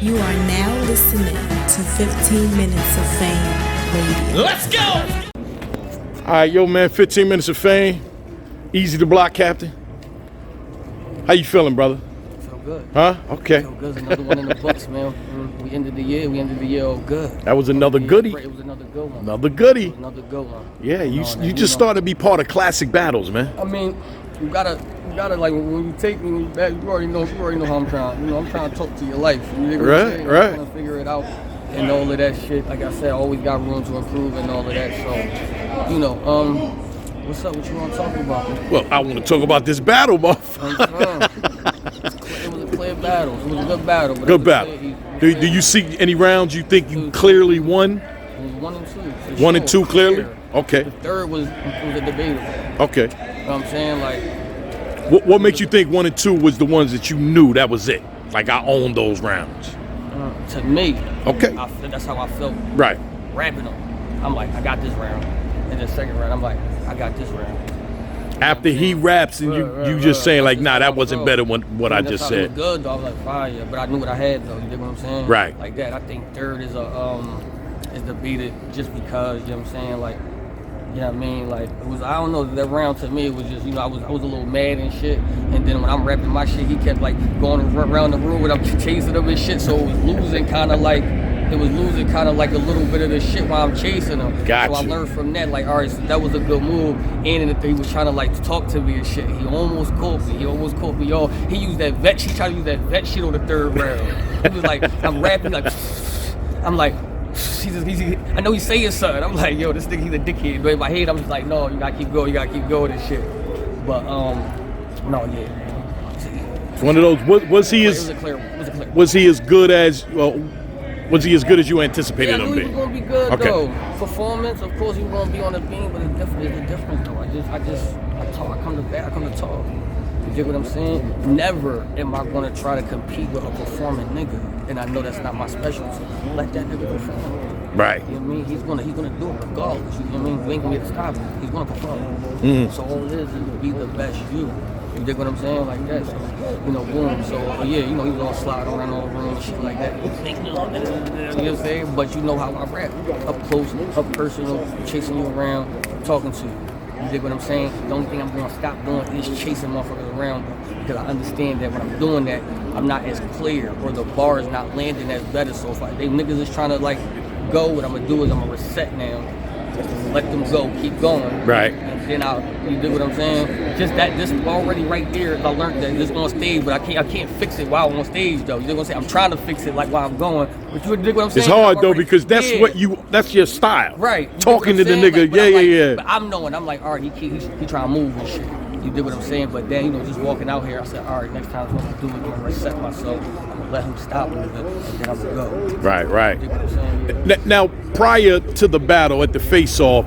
You are now listening to 15 Minutes of Fame Radio. Let's go! All right, yo, man, 15 Minutes of Fame. Eazy the block captain. How you feeling, brother? Feel good. Huh? Okay. Feel good. Another one in the books, man. We ended the year all good. That was another goodie. It was another good one. Another goodie. It was another good one. Yeah, you just started to be part of classic battles, man. I mean, you gotta like when you take me back, you already know how I'm trying. I'm trying to talk to your life. You know what I'm saying? Right. I'm trying to figure it out and all of that shit. Like I said, I always got room to improve and all of that. So, what's up? What you want to talk about? Well, I want to talk about this battle, motherfucker. It was a clear battle. It was a good battle. But Good battle. Do you see any rounds you think you clearly won? It was 1 and 2. One and two clearly? Okay. The third was a debatable. Okay. You know what I'm saying? Like, What makes you think 1 and 2 was the ones that you knew that was it? Like, I owned those rounds. to me, Okay. that's how I felt Right. rapping them. I'm like, I got this round. And the second round, I'm like, I got this round. After he raps and you just saying like, nah, that wasn't better than what I just said. It was good though. I was like, fire, but I knew what I had though. You dig what I'm saying? Right. Like that. I think third is debated just because, you know what I'm saying? Like, you know what I mean? Like, it was, I don't know, that round to me, it was just, I was a little mad and shit. And then when I'm rapping my shit, he kept like going around the room without chasing him and shit. So it was losing kind of like a little bit of the shit while I'm chasing him. Gotcha. So I learned from that, like, all right, so that was a good move. And he was trying to like talk to me and shit. He almost caught me, y'all. He tried to use that vet shit on the third round. He was like, I'm rapping, like, I'm like, I know he's saying something. I'm like, yo, this nigga, he's a dickhead. But in my head, I'm just like, no, you gotta keep going and shit. But, no, yeah. One of those. Was he as good as you anticipated him to be? to be? He was gonna be good Okay. though. Performance, of course, he was gonna be on the beam, but it's different though. I come to talk. You get what I'm saying? Never am I gonna try to compete with a performing nigga, and I know that's not my specialty. Let that nigga perform. Right. You know what I mean? He's gonna do it regardless. You know what I mean? You ain't gonna get to stop him. He's gonna perform. So all it is to be the best you. You dig what I'm saying? Like that. So, boom. So yeah, he was all slide on and all room, shit like that. You know what I'm saying? But you know how I rap. Up close, up personal, chasing you around, talking to you. You dig what I'm saying? The only thing I'm gonna stop doing is chasing motherfuckers around, because I understand that when I'm doing that, I'm not as clear, or the bar is not landing as better. So if they niggas is trying to like go, what I'm gonna do is I'm gonna reset now. Let them go, keep going. Right. And then you dig what I'm saying? Just already right there, I learned that just on stage, but I can't fix it while I'm on stage though. You dig what I'm saying? I'm trying to fix it like while I'm going. But you dig what I'm saying? It's hard though, because that's that's your style. Right. Talking to the nigga, like, yeah. But I'm like, all right, he trying to move and shit. You dig what I'm saying? But then, just walking out here, I said, all right, next time I'm gonna do it, I'm gonna reset myself. I'm gonna let him stop moving, and then I'm gonna go. Right. You dig what I'm saying? Now, prior to the battle at the face-off,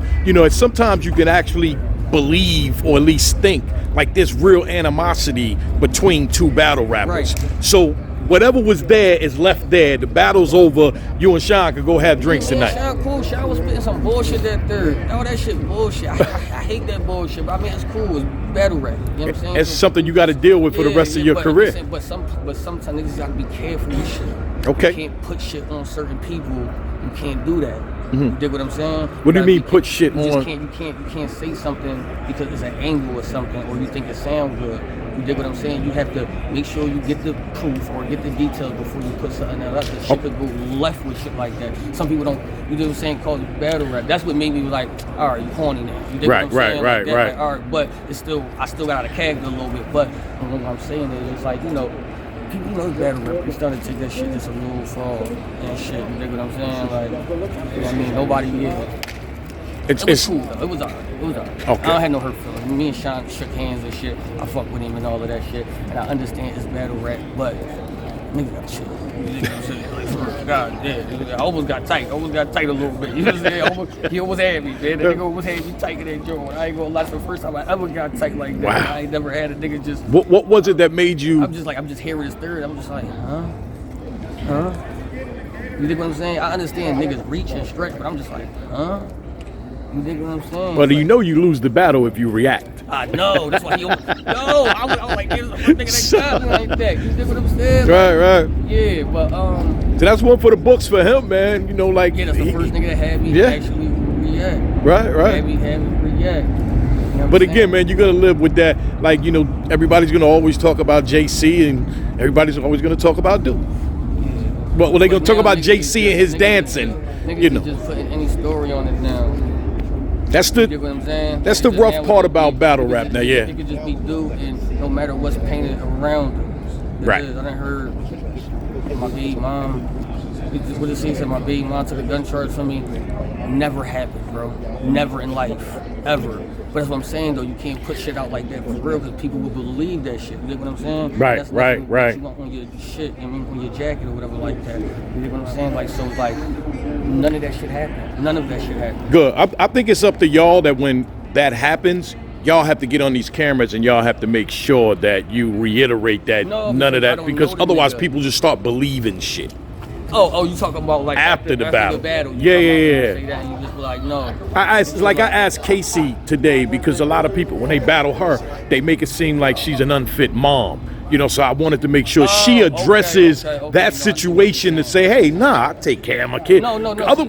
sometimes you can actually believe, or at least think, like there's real animosity between two battle rappers. Right. So whatever was there is left there. The battle's over. You and Sean could go have drinks tonight. Sean cool. Sean was spitting some bullshit that third. All that shit bullshit. I hate that bullshit. But I mean, it's cool. It's battle rap. You know what I'm saying? It's something you got to deal with for the rest of your career. But sometimes niggas got to be careful with shit. Okay. You can't put shit on certain people. You can't do that. You dig what I'm saying? What do you mean put shit on? You can't say something because it's an angle or something, or you think it sounds good. You dig what I'm saying? You have to make sure you get the proof or get the details before you put something else. The shit could go left with shit like that. Some people don't, you dig what I'm saying, call it battle rap. That's what made me like, all right, you corny now. You dig what I'm saying? Right. Like, all right, but it's still, I still got out of character a little bit. But what I'm saying is, it's like, people, it's battle rap. We started to take that shit just a little far and shit. You dig what I'm saying? Like, I mean, nobody, It was cool though. It was alright. Okay. I don't have no hurt feelings. Me and Sean shook hands and shit. I fuck with him and all of that shit. And I understand it's battle rap, but nigga got shit. God damn, I almost got tight. A little bit. You know what I'm saying? He almost had me, man. The nigga almost had me tight in that joint. I ain't gonna lie, it's the first time I ever got tight like that. Wow. I ain't never had a nigga just. What was it that made you? I'm just hearing this third. I'm just like, huh? You dig what I'm saying? I understand niggas reach and stretch, but I'm just like, huh? You dig what I'm saying? Well, you lose the battle if you react. I know. That's why he. I was like, there's a nigga that got like that. You dig what I'm saying? Right. Yeah, but So that's one for the books for him, man. You know, like yeah, that's the first nigga that had me actually react. Right. Had me react. You know but again, man, you're gonna live with that. Like, you know, everybody's gonna always talk about JC, and everybody's always gonna talk about Duke. Well, they're gonna talk about JC and his dancing. Niggas You know, just putting any story on it now. that's You get what I'm saying? that's the rough part about battle rap now. Yeah, It could just be Duke, and no matter what's painted around it. Right. I done heard my baby mom. What it said my baby mom took a gun charge from me. Never happened, bro. Never in life, ever. But that's what I'm saying, though. You can't put shit out like that for real, because people will believe that shit. You get what I'm saying? Right, that's right. What you want on your shit, on your jacket or whatever like that. You get what I'm saying? Like, so like, none of that shit happened. None of that shit happened. good. I think it's up to y'all that when that happens, y'all have to get on these cameras and y'all have to make sure that you reiterate that none of that, because otherwise people just start believing shit. Oh, you talking about like after the battle? You Yeah. say that and you just be like, no. I asked Casey today, because a lot of people, when they battle her, they make it seem like she's an unfit mom. You know, so I wanted to make sure she addresses that situation to say, hey, nah, I take care of my kid. No. Other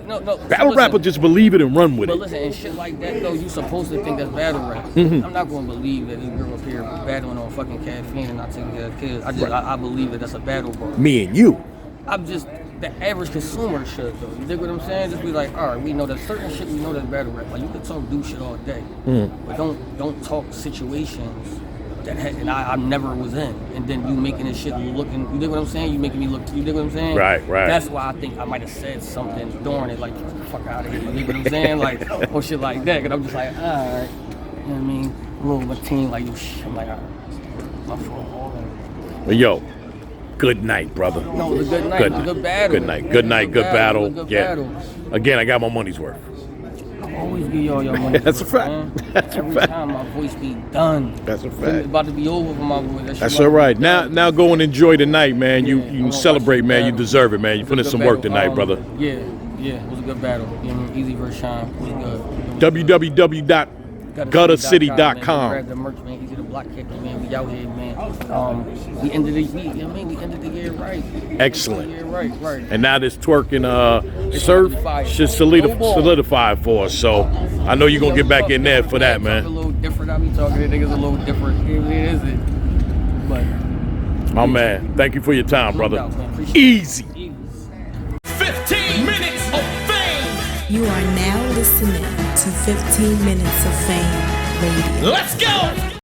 battle rappers just believe it and run with But it. listen, and shit like that, though, you supposed to think that's battle rap. I'm not going to believe that this girl up here battling on fucking caffeine and not taking care of kids. I believe that that's a battle bar. Me and you. I'm just the average consumer should, though. You dig what I'm saying? Just be like, all right, we know that certain shit, we know that's battle rap. Like, you can talk do shit all day, but don't talk situations that I never was in, and then you making this shit looking. You dig what I'm saying? You making me look. You dig what I'm saying? Right. That's why I think I might have said something during it, like fuck out of here. You dig what I'm saying? Like or shit like that. And I'm just like, all right. You know what I mean? A little routine, like I'm like, all right, my fault. But yo, good night, brother. No, it was a good night. It was a good battle. Good night. Good night. Good battle. Good Yeah. battle. Again, I got my money's worth. I always give y'all your money. That's a fact. Man. That's a Every fact. time my voice be done. That's a It's fact. about to be over for my voice. That's all right. Now go and enjoy the night, man. You I'm can gonna celebrate, watch man. You the deserve it, man. You It put in was a some good work battle. tonight, brother. Yeah, it was a good battle. You know, Eazy versus Shine. It was good. www.guttercity.com. Grab the merch, man. Easy to block kick, man. We out here, man. We ended the week. We ended the year right. Excellent. Yeah, right. And now this twerking surf should solidify for us. So I know you're going to get back in there for that, A man. little different. I be talking to niggas a little different. It is it. But My man, thank you for your time, brother. doubt, man. Appreciate Easy. 15 minutes of fame. You are now listening to 15 Minutes of Fame Radio. Let's go.